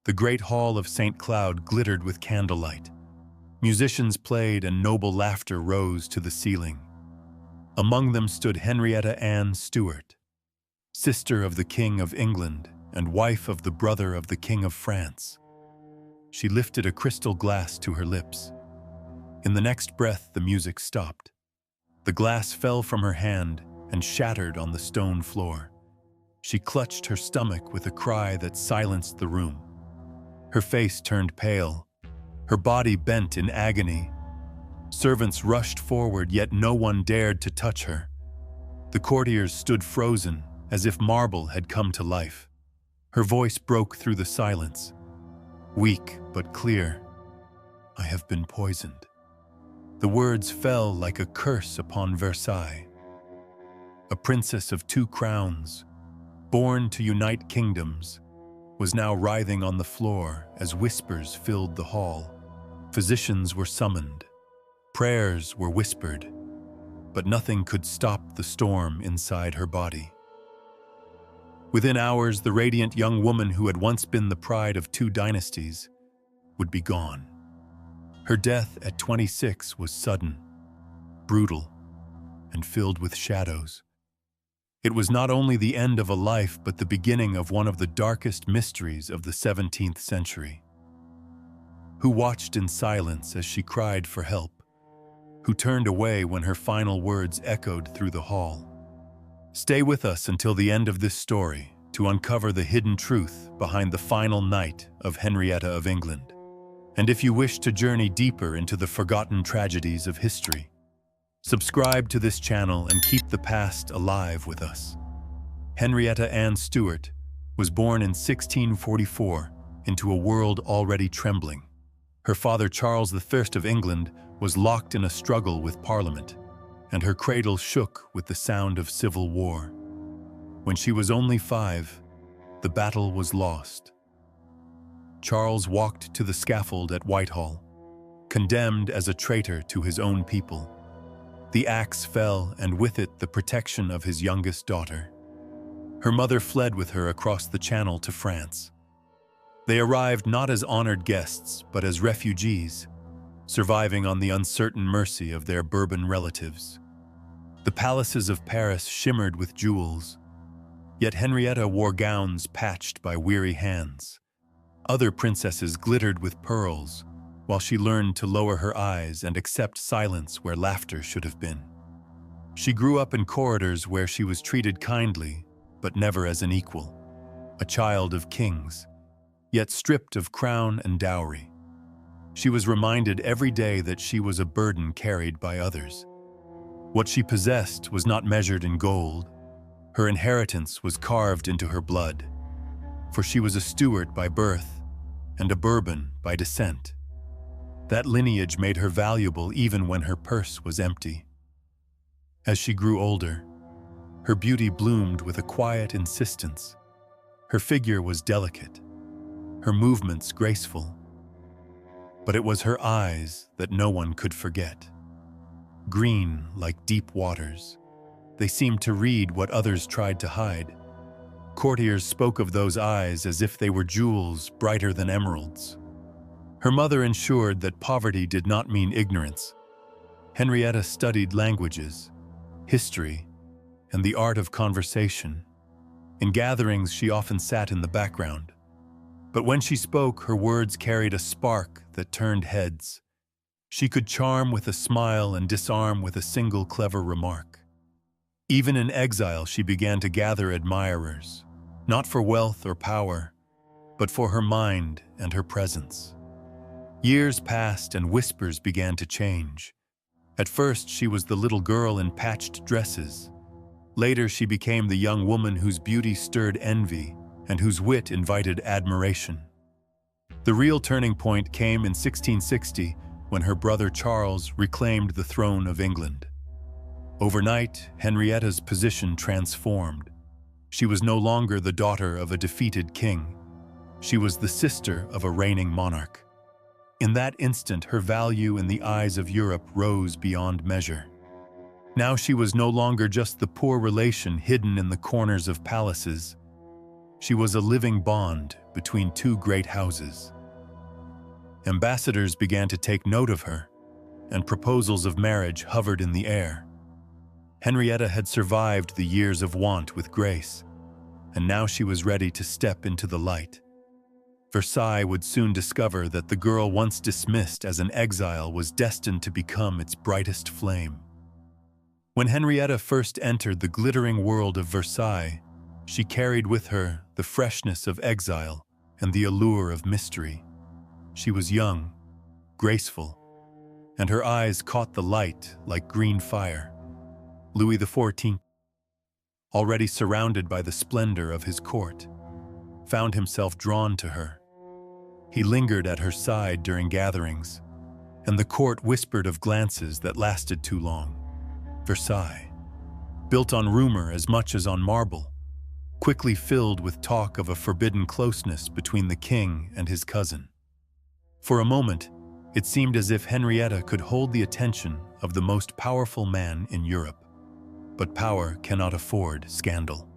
The great hall of St. Cloud glittered with candlelight. Musicians played and noble laughter rose to the ceiling. Among them stood Henrietta Anne Stuart, sister of the King of England and wife of the brother of the King of France. She lifted a crystal glass to her lips. In the next breath, the music stopped. The glass fell from her hand and shattered on the stone floor. She clutched her stomach with a cry that silenced the room. Her face turned pale, her body bent in agony. Servants rushed forward, yet no one dared to touch her. The courtiers stood frozen, as if marble had come to life. Her voice broke through the silence, weak but clear. "I have been poisoned." The words fell like a curse upon Versailles. A princess of 2 crowns, born to unite kingdoms, was now writhing on the floor as whispers filled the hall. Physicians were summoned. Prayers were whispered, but nothing could stop the storm inside her body. Within hours, the radiant young woman who had once been the pride of 2 dynasties would be gone. Her death at 26 was sudden, brutal, and filled with shadows. It was not only the end of a life, but the beginning of one of the darkest mysteries of the 17th century. Who watched in silence as she cried for help? Who turned away when her final words echoed through the hall? Stay with us until the end of this story to uncover the hidden truth behind the final night of Henrietta of England. And if you wish to journey deeper into the forgotten tragedies of history, subscribe to this channel and keep the past alive with us. Henrietta Anne Stuart was born in 1644 into a world already trembling. Her father, Charles I of England, was locked in a struggle with Parliament, and her cradle shook with the sound of civil war. When she was only 5, the battle was lost. Charles walked to the scaffold at Whitehall, condemned as a traitor to his own people. The axe fell, and with it the protection of his youngest daughter. Her mother fled with her across the Channel to France. They arrived not as honored guests, but as refugees, surviving on the uncertain mercy of their Bourbon relatives. The palaces of Paris shimmered with jewels, yet Henrietta wore gowns patched by weary hands. Other princesses glittered with pearls, while she learned to lower her eyes and accept silence where laughter should have been. She grew up in corridors where she was treated kindly, but never as an equal, a child of kings, yet stripped of crown and dowry. She was reminded every day that she was a burden carried by others. What she possessed was not measured in gold. Her inheritance was carved into her blood, for she was a Stuart by birth and a Bourbon by descent. That lineage made her valuable even when her purse was empty. As she grew older, her beauty bloomed with a quiet insistence. Her figure was delicate, her movements graceful. But it was her eyes that no one could forget. Green like deep waters, they seemed to read what others tried to hide. Courtiers spoke of those eyes as if they were jewels brighter than emeralds. Her mother ensured that poverty did not mean ignorance. Henrietta studied languages, history, and the art of conversation. In gatherings, she often sat in the background. But when she spoke, her words carried a spark that turned heads. She could charm with a smile and disarm with a single clever remark. Even in exile, she began to gather admirers, not for wealth or power, but for her mind and her presence. Years passed and whispers began to change. At first, she was the little girl in patched dresses. Later, she became the young woman whose beauty stirred envy and whose wit invited admiration. The real turning point came in 1660 when her brother Charles reclaimed the throne of England. Overnight, Henrietta's position transformed. She was no longer the daughter of a defeated king. She was the sister of a reigning monarch. In that instant, her value in the eyes of Europe rose beyond measure. Now she was no longer just the poor relation hidden in the corners of palaces. She was a living bond, between two great houses. Ambassadors began to take note of her, and proposals of marriage hovered in the air. Henrietta had survived the years of want with grace, and now she was ready to step into the light. Versailles would soon discover that the girl once dismissed as an exile was destined to become its brightest flame. When Henrietta first entered the glittering world of Versailles, she carried with her the freshness of exile and the allure of mystery. She was young, graceful, and her eyes caught the light like green fire. Louis XIV, already surrounded by the splendor of his court, found himself drawn to her. He lingered at her side during gatherings, and the court whispered of glances that lasted too long. Versailles, built on rumor as much as on marble, quickly filled with talk of a forbidden closeness between the king and his cousin. For a moment, it seemed as if Henrietta could hold the attention of the most powerful man in Europe. But power cannot afford scandal.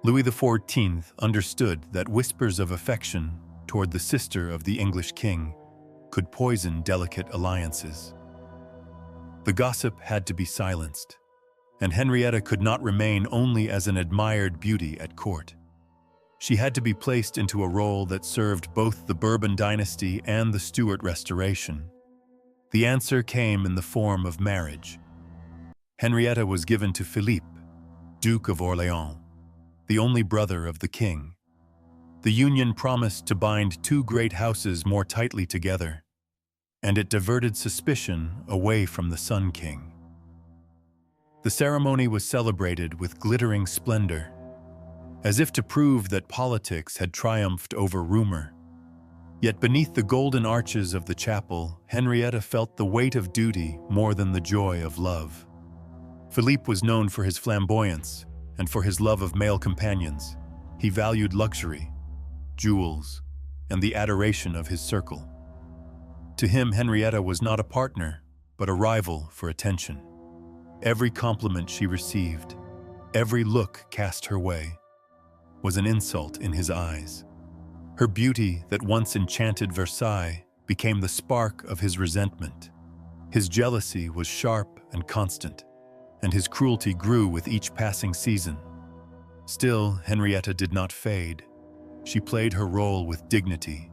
Louis XIV understood that whispers of affection toward the sister of the English king could poison delicate alliances. The gossip had to be silenced, and Henrietta could not remain only as an admired beauty at court. She had to be placed into a role that served both the Bourbon dynasty and the Stuart restoration. The answer came in the form of marriage. Henrietta was given to Philippe, Duke of Orléans, the only brother of the king. The union promised to bind two great houses more tightly together, and it diverted suspicion away from the Sun King. The ceremony was celebrated with glittering splendor, as if to prove that politics had triumphed over rumor. Yet beneath the golden arches of the chapel, Henrietta felt the weight of duty more than the joy of love. Philippe was known for his flamboyance and for his love of male companions. He valued luxury, jewels, and the adoration of his circle. To him, Henrietta was not a partner, but a rival for attention. Every compliment she received, every look cast her way, was an insult in his eyes. Her beauty that once enchanted Versailles became the spark of his resentment. His jealousy was sharp and constant, and his cruelty grew with each passing season. Still, Henrietta did not fade. She played her role with dignity,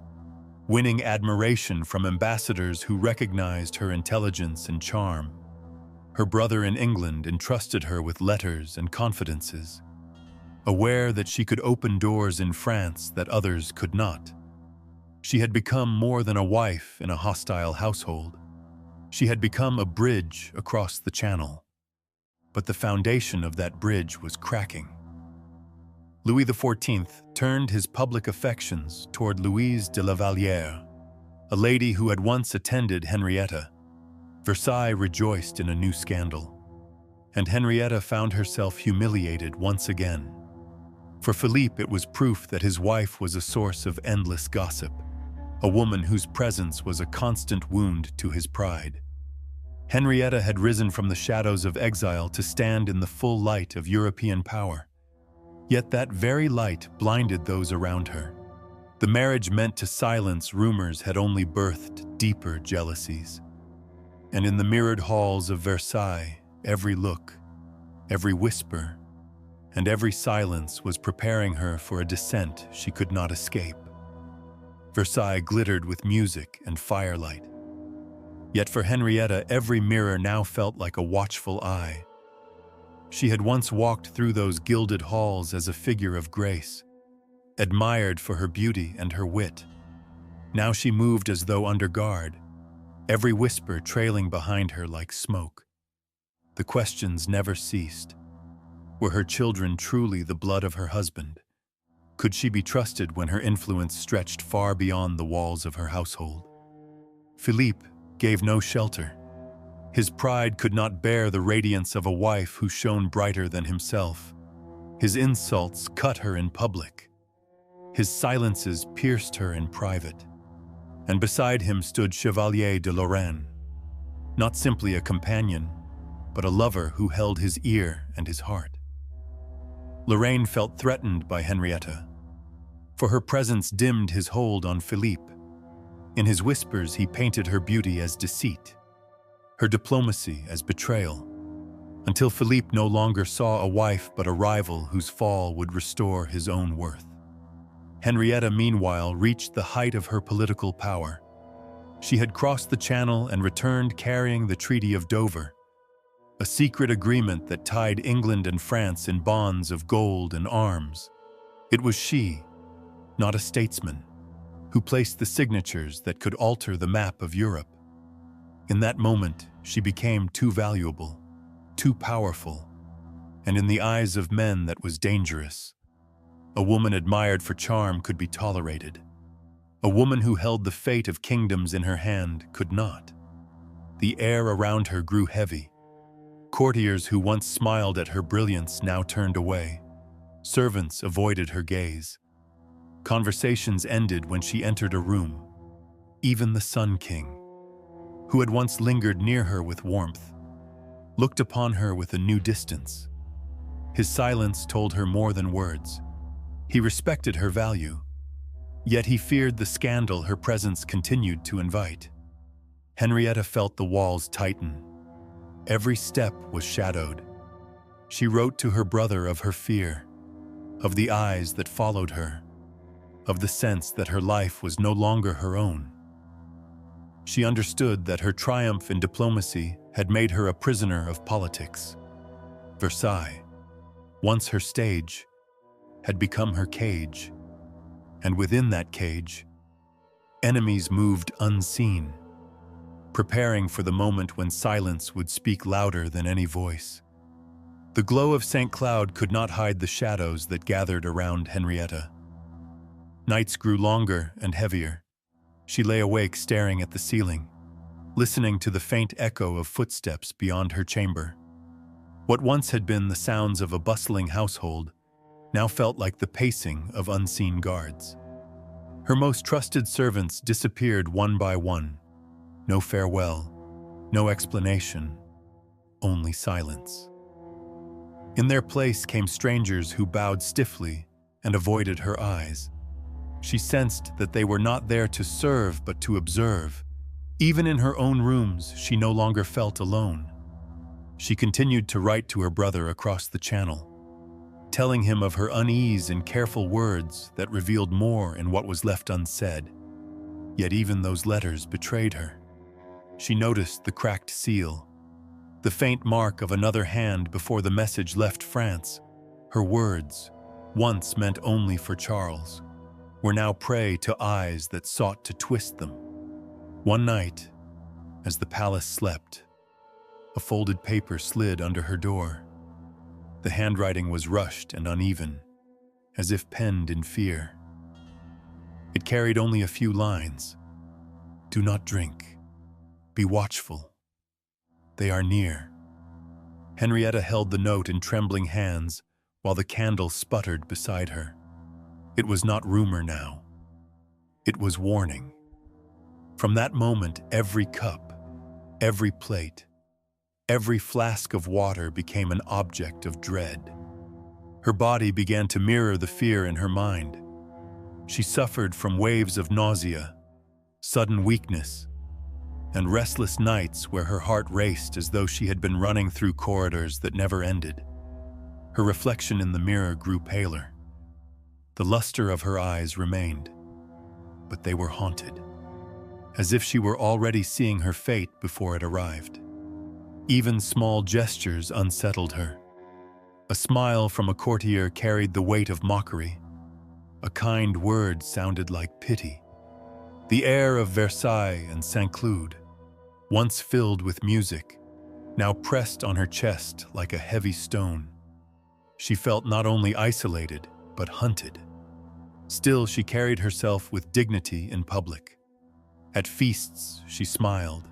winning admiration from ambassadors who recognized her intelligence and charm. Her brother in England entrusted her with letters and confidences, aware that she could open doors in France that others could not. She had become more than a wife in a hostile household. She had become a bridge across the channel. But the foundation of that bridge was cracking. Louis XIV turned his public affections toward Louise de la Vallière, a lady who had once attended Henrietta. Versailles rejoiced in a new scandal, and Henrietta found herself humiliated once again. For Philippe, it was proof that his wife was a source of endless gossip, a woman whose presence was a constant wound to his pride. Henrietta had risen from the shadows of exile to stand in the full light of European power. Yet that very light blinded those around her. The marriage meant to silence rumors had only birthed deeper jealousies. And in the mirrored halls of Versailles, every look, every whisper, and every silence was preparing her for a descent she could not escape. Versailles glittered with music and firelight. Yet for Henrietta, every mirror now felt like a watchful eye. She had once walked through those gilded halls as a figure of grace, admired for her beauty and her wit. Now she moved as though under guard, every whisper trailing behind her like smoke. The questions never ceased. Were her children truly the blood of her husband? Could she be trusted when her influence stretched far beyond the walls of her household? Philippe gave no shelter. His pride could not bear the radiance of a wife who shone brighter than himself. His insults cut her in public. His silences pierced her in private. And beside him stood Chevalier de Lorraine, not simply a companion, but a lover who held his ear and his heart. Lorraine felt threatened by Henrietta. for her presence dimmed his hold on Philippe. In his whispers, he painted her beauty as deceit, her diplomacy as betrayal, until Philippe no longer saw a wife but a rival whose fall would restore his own worth. Henrietta, meanwhile, reached the height of her political power. She had crossed the Channel and returned carrying the Treaty of Dover, a secret agreement that tied England and France in bonds of gold and arms. It was she, not a statesman, who placed the signatures that could alter the map of Europe. In that moment, she became too valuable, too powerful, and in the eyes of men that was dangerous. A woman admired for charm could be tolerated. A woman who held the fate of kingdoms in her hand could not. The air around her grew heavy. Courtiers who once smiled at her brilliance now turned away. Servants avoided her gaze. Conversations ended when she entered a room. Even the Sun King, who had once lingered near her with warmth, looked upon her with a new distance. His silence told her more than words. He respected her value, yet he feared the scandal her presence continued to invite. Henrietta felt the walls tighten. Every step was shadowed. She wrote to her brother of her fear, of the eyes that followed her, of the sense that her life was no longer her own. She understood that her triumph in diplomacy had made her a prisoner of politics. Versailles, once her stage, had become her cage, and within that cage, enemies moved unseen, preparing for the moment when silence would speak louder than any voice. The glow of St. Cloud could not hide the shadows that gathered around Henrietta. Nights grew longer and heavier. She lay awake staring at the ceiling, listening to the faint echo of footsteps beyond her chamber. What once had been the sounds of a bustling household now felt like the pacing of unseen guards. Her most trusted servants disappeared one by one. No farewell, no explanation, only silence. In their place came strangers who bowed stiffly and avoided her eyes. She sensed that they were not there to serve but to observe. Even in her own rooms, she no longer felt alone. She continued to write to her brother across the Channel, telling him of her unease in careful words that revealed more in what was left unsaid. Yet even those letters betrayed her. She noticed the cracked seal, the faint mark of another hand before the message left France. Her words, once meant only for Charles, were now prey to eyes that sought to twist them. One night, as the palace slept, a folded paper slid under her door. The handwriting was rushed and uneven, as if penned in fear. It carried only a few lines. "Do not drink. Be watchful. They are near." Henrietta held the note in trembling hands while the candle sputtered beside her. It was not rumor now. It was warning. From that moment, every cup, every plate, every flask of water became an object of dread. Her body began to mirror the fear in her mind. She suffered from waves of nausea, sudden weakness, and restless nights where her heart raced as though she had been running through corridors that never ended. Her reflection in the mirror grew paler. The luster of her eyes remained, but they were haunted, as if she were already seeing her fate before it arrived. Even small gestures unsettled her. A smile from a courtier carried the weight of mockery. A kind word sounded like pity. The air of Versailles and St. Cloud, once filled with music, now pressed on her chest like a heavy stone. She felt not only isolated, but hunted. Still, she carried herself with dignity in public. At feasts, she smiled.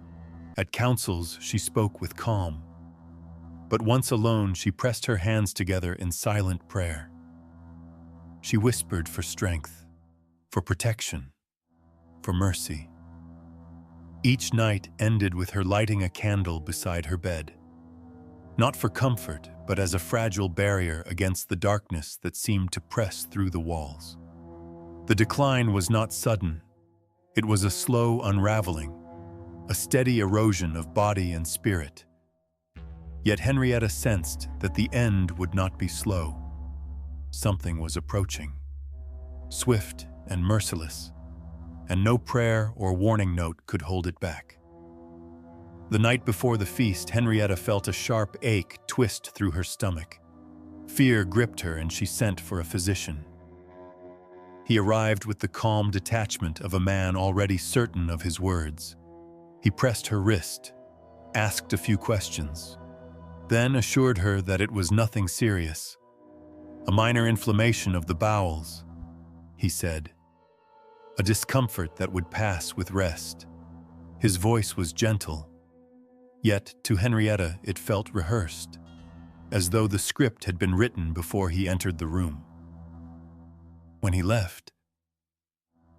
At councils, she spoke with calm. But once alone, she pressed her hands together in silent prayer. She whispered for strength, for protection, for mercy. Each night ended with her lighting a candle beside her bed. Not for comfort, but as a fragile barrier against the darkness that seemed to press through the walls. The decline was not sudden. It was a slow unraveling, a steady erosion of body and spirit. Yet Henrietta sensed that the end would not be slow. Something was approaching, swift and merciless, and no prayer or warning note could hold it back. The night before the feast, Henrietta felt a sharp ache twist through her stomach. Fear gripped her and she sent for a physician. He arrived with the calm detachment of a man already certain of his words. He pressed her wrist, asked a few questions, then assured her that it was nothing serious. A minor inflammation of the bowels, he said. A discomfort that would pass with rest. His voice was gentle, yet to Henrietta it felt rehearsed, as though the script had been written before he entered the room. When he left,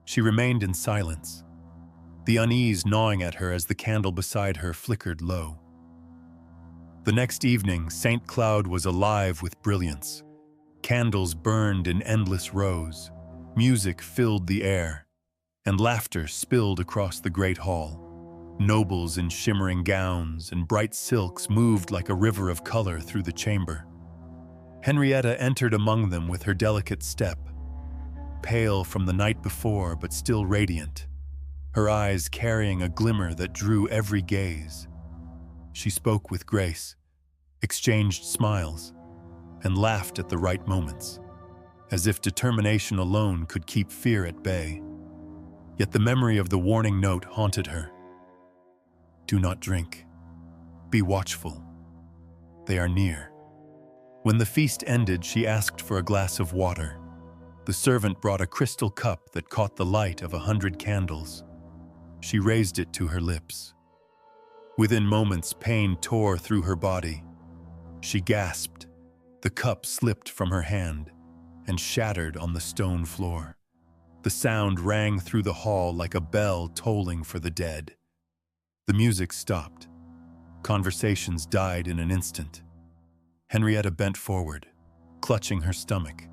she remained in silence, the unease gnawing at her as the candle beside her flickered low. The next evening, St. Cloud was alive with brilliance. Candles burned in endless rows, music filled the air, and laughter spilled across the great hall. Nobles in shimmering gowns and bright silks moved like a river of color through the chamber. Henrietta entered among them with her delicate step, pale from the night before but still radiant, her eyes carrying a glimmer that drew every gaze. She spoke with grace, exchanged smiles, and laughed at the right moments, as if determination alone could keep fear at bay. Yet the memory of the warning note haunted her. Do not drink. Be watchful. They are near. When the feast ended, she asked for a glass of water. The servant brought a crystal cup that caught the light of 100 candles. She raised it to her lips. Within moments, pain tore through her body. She gasped. The cup slipped from her hand and shattered on the stone floor. The sound rang through the hall like a bell tolling for the dead. The music stopped. Conversations died in an instant. Henrietta bent forward, clutching her stomach.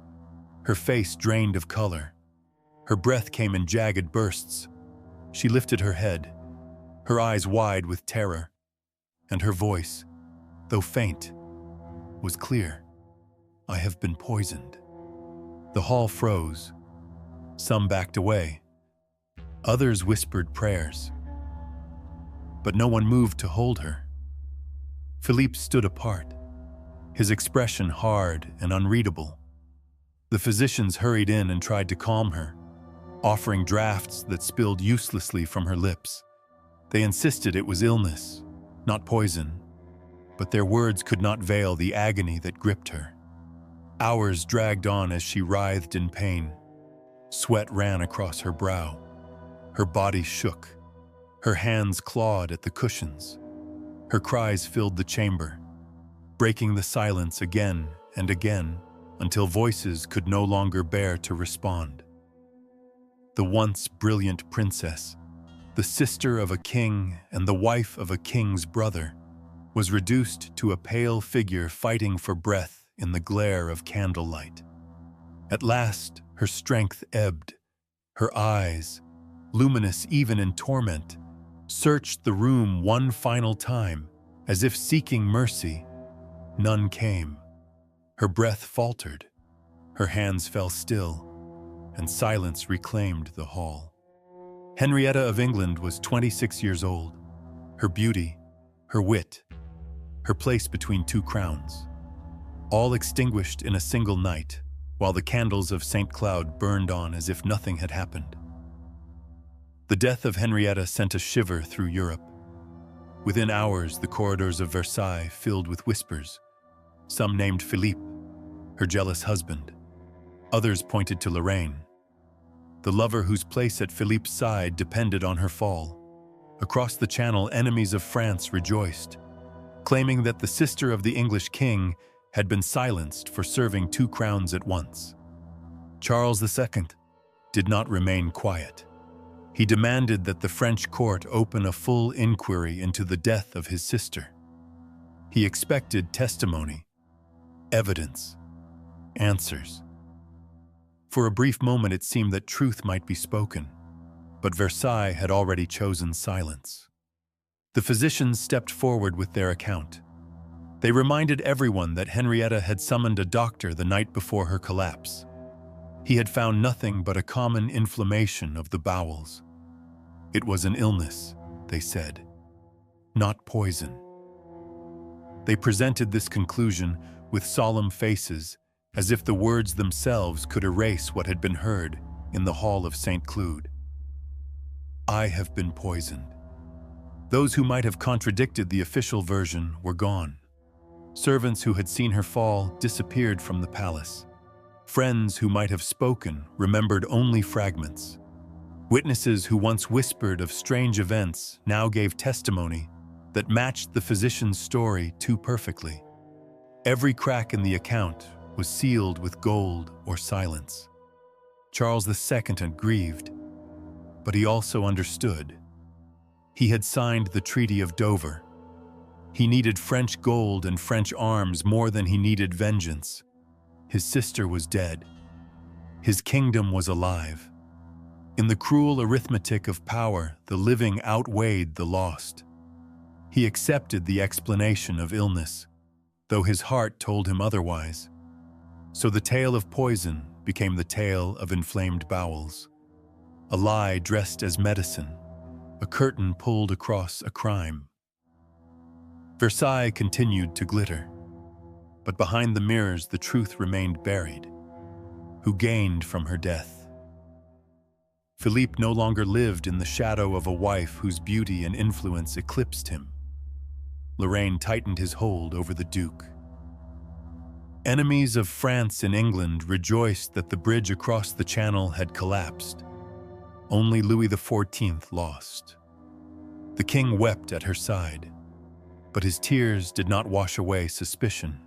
Her face drained of color. Her breath came in jagged bursts. She lifted her head, her eyes wide with terror, and her voice, though faint, was clear. I have been poisoned. The hall froze. Some backed away. Others whispered prayers. But no one moved to hold her. Philippe stood apart, his expression hard and unreadable. The physicians hurried in and tried to calm her, offering draughts that spilled uselessly from her lips. They insisted it was illness, not poison, but their words could not veil the agony that gripped her. Hours dragged on as she writhed in pain. Sweat ran across her brow. Her body shook. Her hands clawed at the cushions. Her cries filled the chamber, breaking the silence again and again until voices could no longer bear to respond. The once brilliant princess, the sister of a king and the wife of a king's brother, was reduced to a pale figure fighting for breath in the glare of candlelight. At last, her strength ebbed. Her eyes, luminous even in torment, searched the room one final time, as if seeking mercy. None came. Her breath faltered. Her hands fell still, and silence reclaimed the hall. Henrietta of England was 26 years old. Her beauty, her wit, her place between two crowns, all extinguished in a single night, while the candles of St. Cloud burned on as if nothing had happened. The death of Henrietta sent a shiver through Europe. Within hours, the corridors of Versailles filled with whispers. Some named Philippe, her jealous husband. Others pointed to Lorraine, the lover whose place at Philippe's side depended on her fall. Across the Channel, enemies of France rejoiced, claiming that the sister of the English king had been silenced for serving two crowns at once. Charles II did not remain quiet. He demanded that the French court open a full inquiry into the death of his sister. He expected testimony, evidence, answers. For a brief moment it seemed that truth might be spoken, but Versailles had already chosen silence. The physicians stepped forward with their account. They reminded everyone that Henrietta had summoned a doctor the night before her collapse. He had found nothing but a common inflammation of the bowels. It was an illness, they said, not poison. They presented this conclusion with solemn faces, as if the words themselves could erase what had been heard in the hall of St. Cloud. I have been poisoned. Those who might have contradicted the official version were gone. Servants who had seen her fall disappeared from the palace. Friends who might have spoken remembered only fragments. Witnesses who once whispered of strange events now gave testimony that matched the physician's story too perfectly. Every crack in the account was sealed with gold or silence. Charles II had grieved, but he also understood. He had signed the Treaty of Dover. He needed French gold and French arms more than he needed vengeance. His sister was dead. His kingdom was alive. In the cruel arithmetic of power, the living outweighed the lost. He accepted the explanation of illness, though his heart told him otherwise. So the tale of poison became the tale of inflamed bowels. A lie dressed as medicine, a curtain pulled across a crime. Versailles continued to glitter, but behind the mirrors the truth remained buried. Who gained from her death? Philippe no longer lived in the shadow of a wife whose beauty and influence eclipsed him. Lorraine tightened his hold over the Duke. Enemies of France in England rejoiced that the bridge across the Channel had collapsed. Only Louis XIV lost. The king wept at her side, but his tears did not wash away suspicion.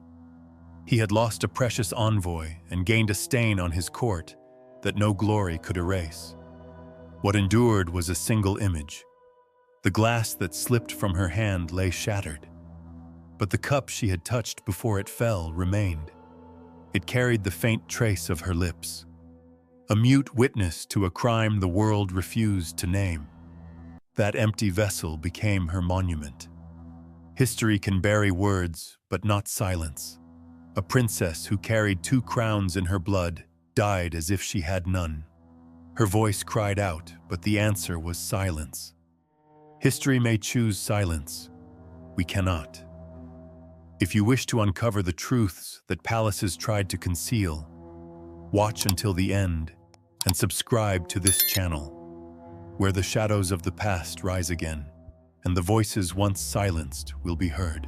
He had lost a precious envoy and gained a stain on his court that no glory could erase. What endured was a single image. The glass that slipped from her hand lay shattered, but the cup she had touched before it fell remained. It carried the faint trace of her lips, a mute witness to a crime the world refused to name. That empty vessel became her monument. History can bury words, but not silence. A princess who carried 2 crowns in her blood died as if she had none. Her voice cried out, but the answer was silence. History may choose silence. We cannot. If you wish to uncover the truths that palaces tried to conceal, watch until the end and subscribe to this channel, where the shadows of the past rise again and the voices once silenced will be heard.